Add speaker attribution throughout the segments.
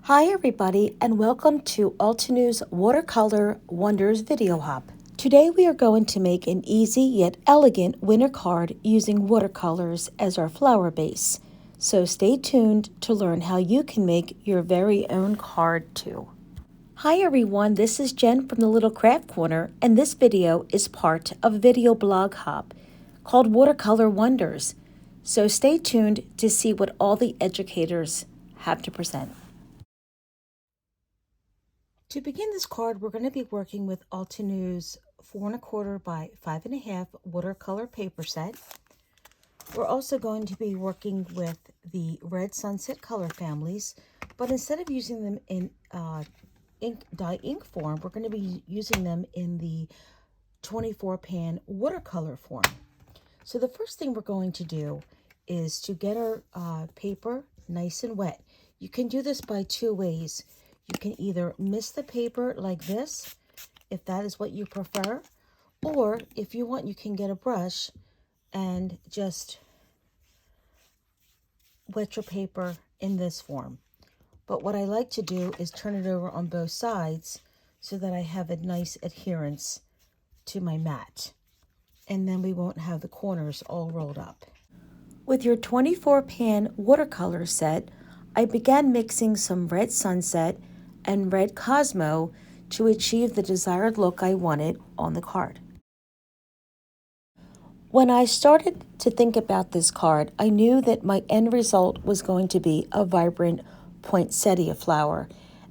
Speaker 1: Hi everybody and welcome to Altenew's Watercolor Wonders video hop. Today we are going to make an easy yet elegant winter card using watercolors as our flower base. So stay tuned to learn how you can make your very own card too. Hi everyone, this is Jen from the Little Craft Corner, and this video is part of a video blog hop called Watercolor Wonders. So stay tuned to see what all the educators have to present. To begin this card, we're going to be working with Altenew's 4 1/4 by 5 1/2 watercolor paper set. We're also going to be working with the Red Sunset color families, but instead of using them in dye ink form, we're going to be using them in the 24 pan watercolor form. So the first thing we're going to do is to get our paper nice and wet. You can do this by two ways. You can either mist the paper like this, if that is what you prefer, or if you want, you can get a brush and just wet your paper in this form. But what I like to do is turn it over on both sides so that I have a nice adherence to my mat. And then we won't have the corners all rolled up. With your 24 pan watercolor set, I began mixing some Red Sunset and Red Cosmo to achieve the desired look I wanted on the card. When I started to think about this card, I knew that my end result was going to be a vibrant poinsettia flower,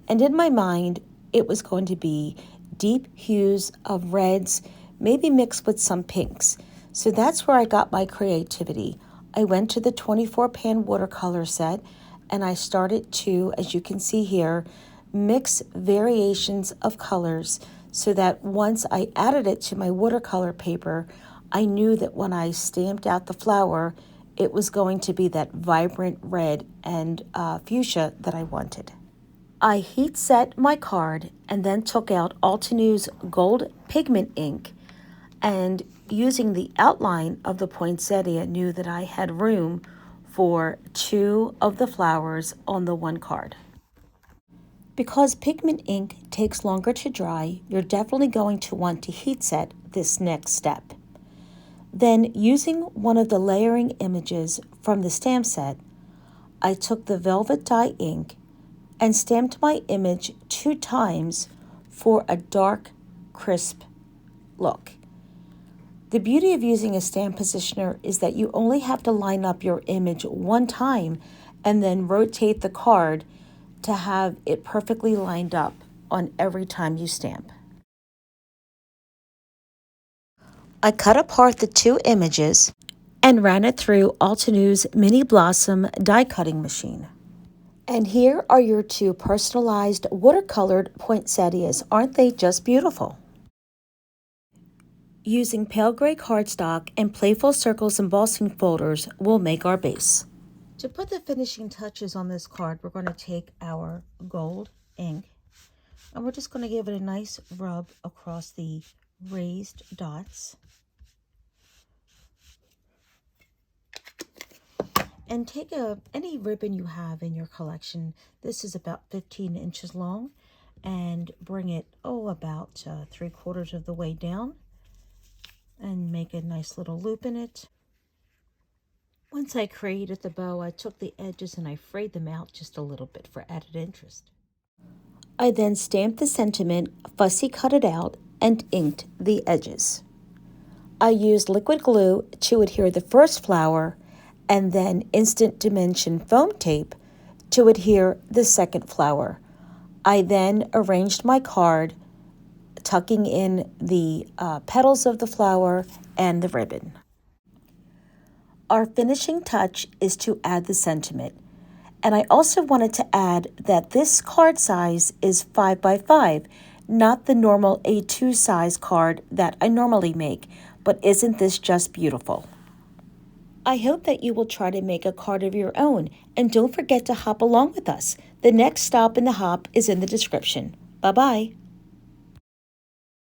Speaker 1: and in my mind it was going to be deep hues of reds, maybe mixed with some pinks. So that's where I got my creativity. I went to the 24 pan watercolor set and I started to, as you can see here, mix variations of colors so that once I added it to my watercolor paper, I knew that when I stamped out the flower, it was going to be that vibrant red and fuchsia that I wanted. I heat set my card and then took out Altenew's gold pigment ink, and using the outline of the poinsettia, knew that I had room for two of the flowers on the one card. Because pigment ink takes longer to dry, you're definitely going to want to heat set this next step. Then, using one of the layering images from the stamp set, I took the velvet dye ink and stamped my image 2 times for a dark, crisp look. The beauty of using a stamp positioner is that you only have to line up your image 1 time and then rotate the card to have it perfectly lined up on every time you stamp. I cut apart the 2 images and ran it through Altenew's Mini Blossom die cutting machine. And here are your 2 personalized watercolored poinsettias. Aren't they just beautiful? Using pale gray cardstock and Playful Circles embossing folders will make our base. To put the finishing touches on this card, we're going to take our gold ink and we're just going to give it a nice rub across the raised dots. And take any ribbon you have in your collection. This is about 15 inches long, and bring it about 3/4 of the way down and make a nice little loop in it. Once I created the bow, I took the edges and I frayed them out just a little bit for added interest. I then stamped the sentiment, fussy cut it out, and inked the edges. I used liquid glue to adhere the first flower and then instant dimension foam tape to adhere the second flower. I then arranged my card, tucking in the petals of the flower and the ribbon. Our finishing touch is to add the sentiment. And I also wanted to add that this card size is 5 by 5, not the normal A2 size card that I normally make, but isn't this just beautiful? I hope that you will try to make a card of your own, and don't forget to hop along with us. The next stop in the hop is in the description. Bye-bye.